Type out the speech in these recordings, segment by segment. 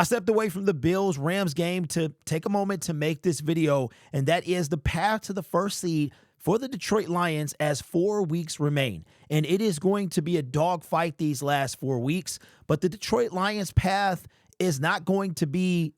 I stepped away from the Bills-Rams game to take a moment to make this video, and that is the path to the first seed for the Detroit Lions as 4 weeks remain. And it is going to be a dogfight these last 4 weeks, but the Detroit Lions path is not going to be,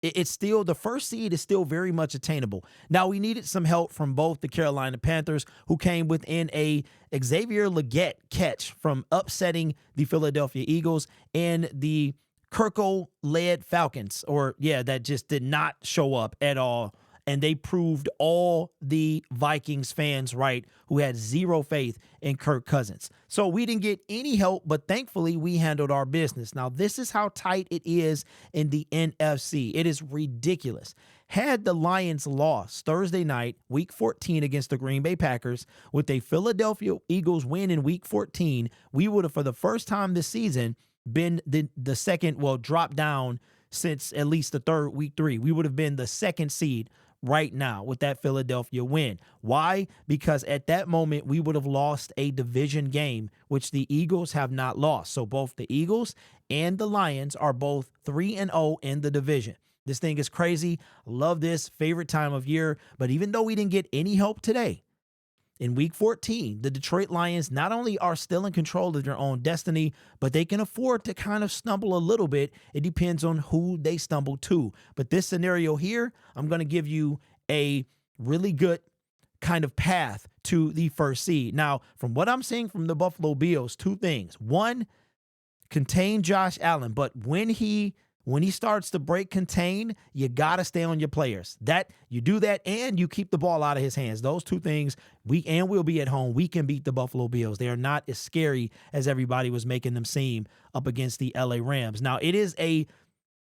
it's still, the first seed is still very much attainable. Now, we needed some help from both the Carolina Panthers, who came within a Xavier Legette catch from upsetting the Philadelphia Eagles, and the Kirko-led Falcons, that just did not show up at all. And they proved all the Vikings fans right, who had zero faith in Kirk Cousins. So we didn't get any help, but thankfully we handled our business. Now, this is how tight it is in the NFC. It is ridiculous. Had the Lions lost Thursday night, Week 14 against the Green Bay Packers, with a Philadelphia Eagles win in Week 14, we would have, for the first time this season, been the second, dropped down since at least the third Week 3. We would have been the second seed right now with that Philadelphia win. Why? Because at that moment, we would have lost a division game, which the Eagles have not lost. So both the Eagles and the Lions are both 3-0 in the division. This thing is crazy. Love this. Favorite time of year. But even though we didn't get any help today, in Week 14, the Detroit Lions not only are still in control of their own destiny, but they can afford to kind of stumble a little bit. It depends on who they stumble to. But this scenario here, I'm going to give you a really good kind of path to the first seed. Now, from what I'm seeing from the Buffalo Bills, two things. One, contain Josh Allen, but when he starts to break contain, you got to stay on your players. That you do that, and you keep the ball out of his hands. Those two things, we'll be at home. We can beat the Buffalo Bills. They are not as scary as everybody was making them seem up against the LA Rams. Now, it is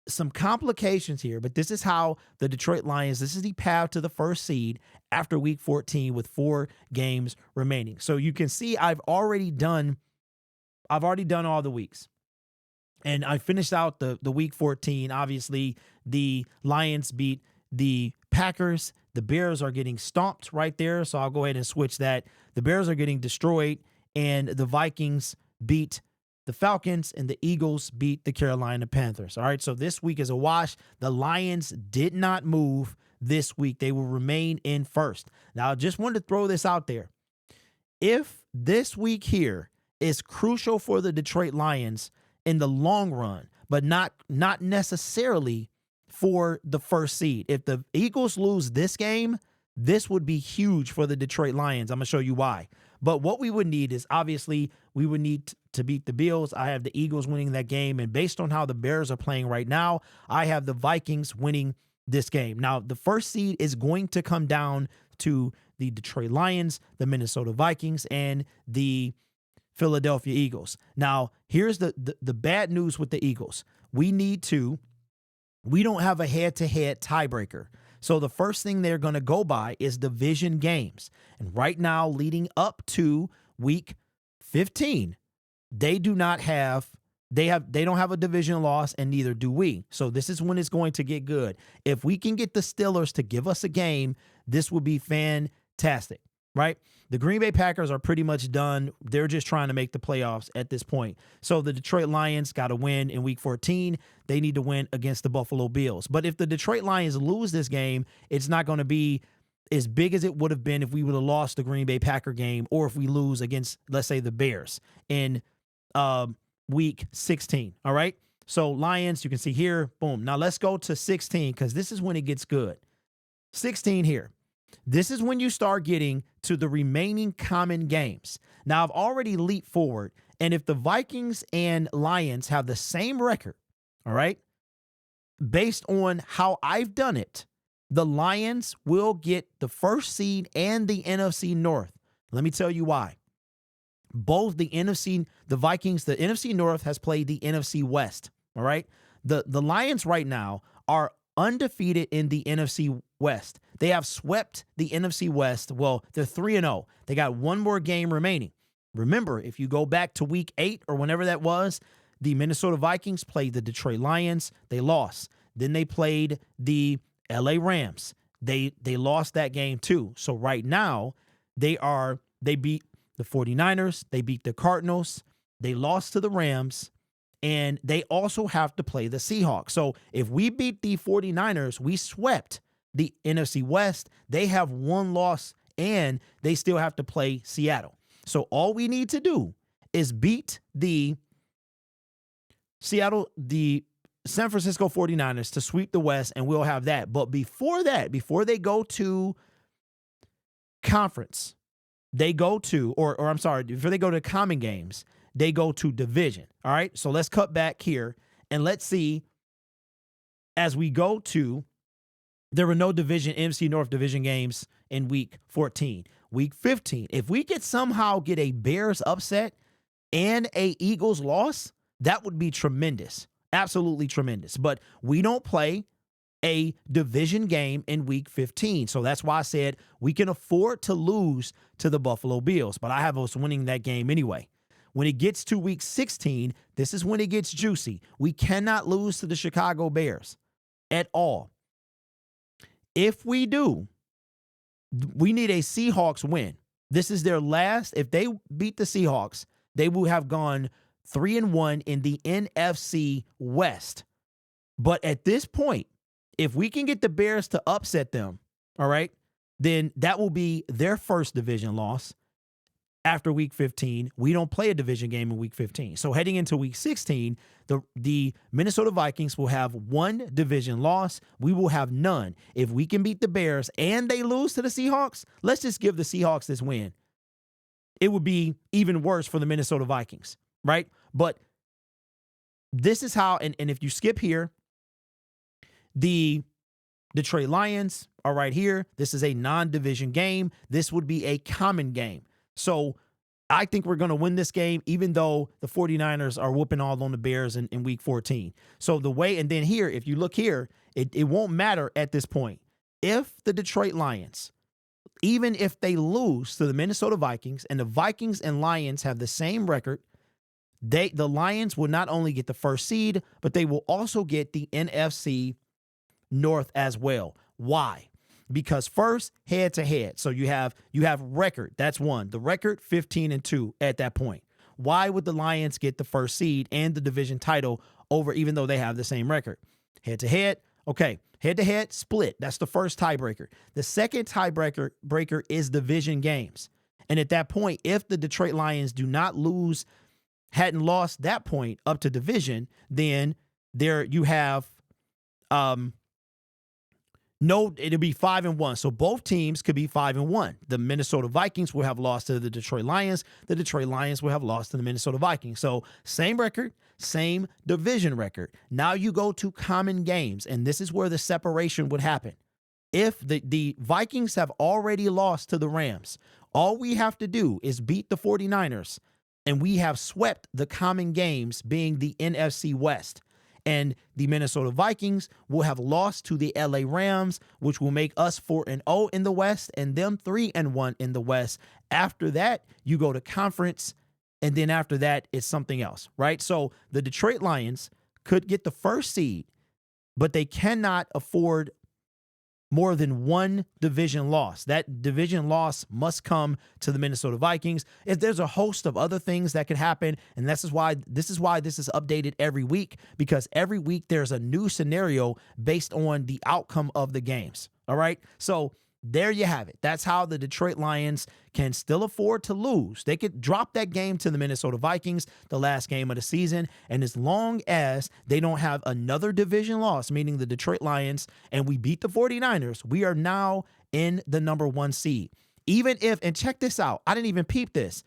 some complications here, but this is how the Detroit Lions, this is the path to the first seed after Week 14 with 4 games remaining. So you can see I've already done all the weeks. And I finished out the Week 14. Obviously, the Lions beat the Packers. The Bears are getting stomped right there, so I'll go ahead and switch that. The Bears are getting destroyed, and the Vikings beat the Falcons, and the Eagles beat the Carolina Panthers. All right, so this week is a wash. The Lions did not move this week. They will remain in first. Now, I just wanted to throw this out there. If this week here is crucial for the Detroit Lions in the long run, but not necessarily for the first seed. If the Eagles lose this game, this would be huge for the Detroit Lions. I'm going to show you why. But what we would need is, obviously, we would need to beat the Bills. I have the Eagles winning that game. And based on how the Bears are playing right now, I have the Vikings winning this game. Now, the first seed is going to come down to the Detroit Lions, the Minnesota Vikings, and the Philadelphia Eagles. Now, here's the bad news with the Eagles. We don't have a head-to-head tiebreaker. So the first thing they're going to go by is division games. And right now, leading up to Week 15, they don't have a division loss, and neither do we. So this is when it's going to get good. If we can get the Steelers to give us a game, this would be fantastic, right? The Green Bay Packers are pretty much done. They're just trying to make the playoffs at this point. So the Detroit Lions got to win in Week 14. They need to win against the Buffalo Bills. But if the Detroit Lions lose this game, it's not going to be as big as it would have been if we would have lost the Green Bay Packer game, or if we lose against, let's say, the Bears in Week 16. All right? So Lions, you can see here, boom. Now let's go to 16, because this is when it gets good. 16 here. This is when you start getting to the remaining common games. Now, I've already leaped forward, and if the Vikings and Lions have the same record, all right, based on how I've done it, the Lions will get the first seed and the NFC North. Let me tell you why. Both the Vikings, the NFC North has played the NFC West, all right? The Lions right now are undefeated in the NFC West. They have swept the NFC West. Well, they're 3-0. They got one more game remaining. Remember, if you go back to Week 8 or whenever that was, the Minnesota Vikings played the Detroit Lions. They lost. Then they played the LA Rams. They lost that game too. So right now, they beat the 49ers. They beat the Cardinals. They lost to the Rams. and they also have to play the Seahawks. So if we beat the 49ers, we swept the NFC West. They have one loss, and they still have to play Seattle. So all we need to do is beat the San Francisco 49ers to sweep the West, and we'll have that. But before that, before they go to conference, they go to, or I'm sorry, before they go to common games, they go to division. All right. So let's cut back here and let's see as we go to, there were no division, NFC North division games in week 14. Week 15, if we could somehow get a Bears upset and a Eagles loss, that would be tremendous. Absolutely tremendous. But we don't play a division game in week 15. So that's why I said we can afford to lose to the Buffalo Bills. But I have us winning that game anyway. When it gets to week 16, this is when it gets juicy. We cannot lose to the Chicago Bears at all. If we do, we need a Seahawks win. This is their last. If they beat the Seahawks, they will have gone 3-1 in the NFC West. But at this point, if we can get the Bears to upset them, all right, then that will be their first division loss. After week 15, we don't play a division game in week 15. So heading into week 16, the Minnesota Vikings will have one division loss. We will have none. If we can beat the Bears and they lose to the Seahawks, let's just give the Seahawks this win. It would be even worse for the Minnesota Vikings, right? But this is how, and if you skip here, the Detroit Lions are right here. This is a non-division game. This would be a common game. So I think we're going to win this game, even though the 49ers are whooping all on the Bears in week 14. So the way, and then here, if you look here, it won't matter at this point. If the Detroit Lions, even if they lose to the Minnesota Vikings, and the Vikings and Lions have the same record, the Lions will not only get the first seed, but they will also get the NFC North as well. Why? Because first, head-to-head. So you have record. That's one. The record, 15-2 at that point. Why would the Lions get the first seed and the division title over, even though they have the same record? Head-to-head. Okay. Head-to-head, split. That's the first tiebreaker. The second tiebreaker is division games. And at that point, if the Detroit Lions do not lose, hadn't lost that point up to division, then there you have it'll be 5-1. So both teams could be 5-1. The Minnesota Vikings will have lost to the Detroit Lions. The Detroit Lions will have lost to the Minnesota Vikings. So same record, same division record. Now you go to common games, and this is where the separation would happen. If the Vikings have already lost to the Rams, all we have to do is beat the 49ers, and we have swept the common games, being the NFC West. And the Minnesota Vikings will have lost to the LA Rams, which will make us 4-0 in the West and them 3-1 in the West. After that, you go to conference, and then after that, it's something else, right? So the Detroit Lions could get the first seed, but they cannot afford more than one division loss. That division loss must come to the Minnesota Vikings. If there's a host of other things that could happen, and this is why this is updated every week, because every week there's a new scenario based on the outcome of the games. All right. So there you have it. That's how the Detroit Lions can still afford to lose. They could drop that game to the Minnesota Vikings, the last game of the season. And as long as they don't have another division loss, meaning the Detroit Lions, and we beat the 49ers, we are now in the number 1 seed. Even if, and check this out, I didn't even peep this.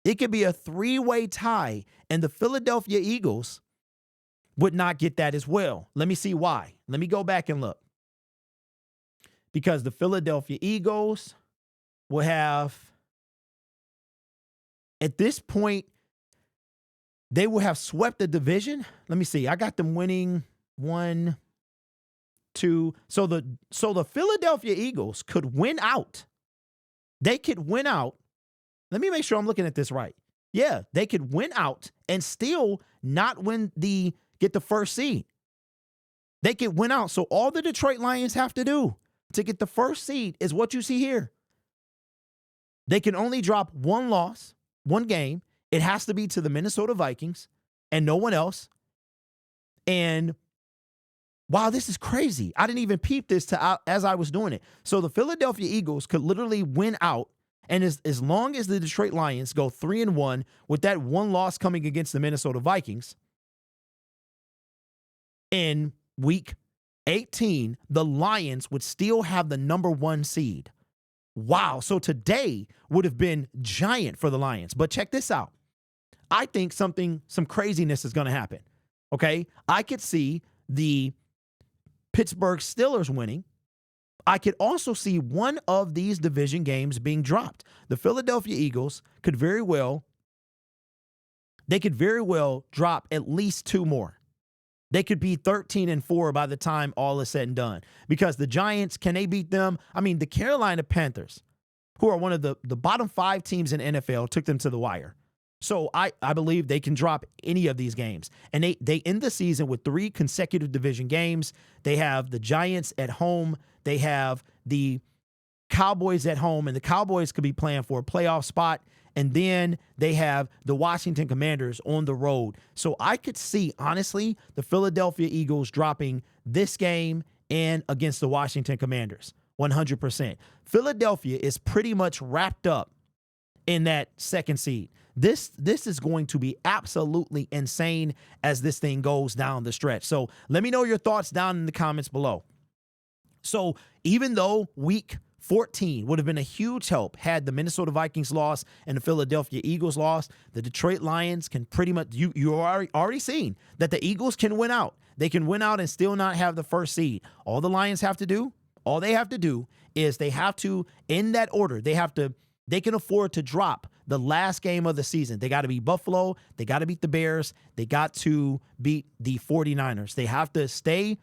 It could be a 3-way tie, and the Philadelphia Eagles would not get that as well. Let me see why. Let me go back and look. Because the Philadelphia Eagles will have, at this point, they will have swept the division. Let me see. I got them winning 1, 2. So the Philadelphia Eagles could win out. They could win out. Let me make sure I'm looking at this right. Yeah, they could win out and still not get the first seed. They could win out. So all the Detroit Lions have to do to get the first seed is what you see here. They can only drop one loss, one game. It has to be to the Minnesota Vikings. and no one else. And wow, this is crazy. I didn't even peep this as I was doing it. So the Philadelphia Eagles could literally win out. And as long as the Detroit Lions go 3-1 with that one loss coming against the Minnesota Vikings, in week 18, the Lions would still have the number 1 seed. Wow. So today would have been giant for the Lions. But check this out. I think some craziness is going to happen. Okay. I could see the Pittsburgh Steelers winning. I could also see one of these division games being dropped. The Philadelphia Eagles could very well drop at least 2 more. They could be 13-4 by the time all is said and done. Because the Giants, can they beat them? I mean, the Carolina Panthers, who are one of the bottom 5 teams in NFL, took them to the wire. So I believe they can drop any of these games. And they end the season with 3 consecutive division games. They have the Giants at home. They have the Cowboys at home. And the Cowboys could be playing for a playoff spot. And then they have the Washington Commanders on the road. So I could see, honestly, the Philadelphia Eagles dropping this game and against the Washington Commanders. 100%. Philadelphia is pretty much wrapped up in that 2nd seed. This is going to be absolutely insane as this thing goes down the stretch. So let me know your thoughts down in the comments below. So even though week 14 would have been a huge help had the Minnesota Vikings lost and the Philadelphia Eagles lost, the Detroit Lions can pretty much, you already seen that the Eagles can win out. They can win out and still not have the 1st seed. All the Lions have to do, is they have to, in that order, they can afford to drop the last game of the season. They got to beat Buffalo. They got to beat the Bears. They got to beat the 49ers. They have to stay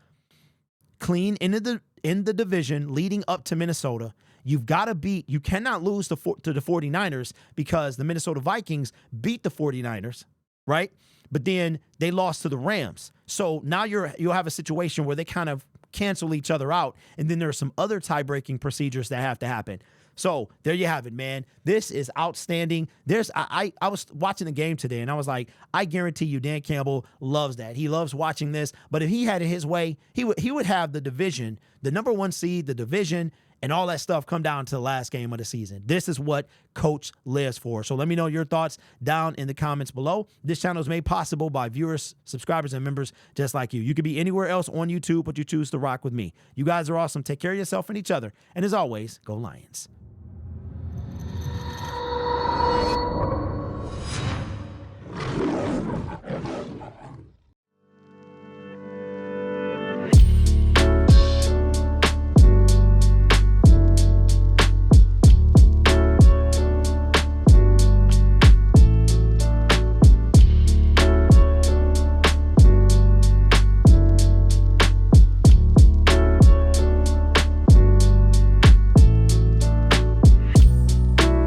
clean in the division leading up to Minnesota. You cannot lose to the 49ers because the Minnesota Vikings beat the 49ers, right? But then they lost to the Rams. So now you'll have a situation where they kind of cancel each other out. And then there are some other tie-breaking procedures that have to happen. So there you have it, man. This is outstanding. I was watching the game today, and I was like, I guarantee you Dan Campbell loves that. He loves watching this. But if he had it his way, he would have the division, the number 1 seed, the division, and all that stuff come down to the last game of the season. This is what Coach lives for. So let me know your thoughts down in the comments below. This channel is made possible by viewers, subscribers, and members just like you. You could be anywhere else on YouTube, but you choose to rock with me. You guys are awesome. Take care of yourself and each other. And as always, go Lions.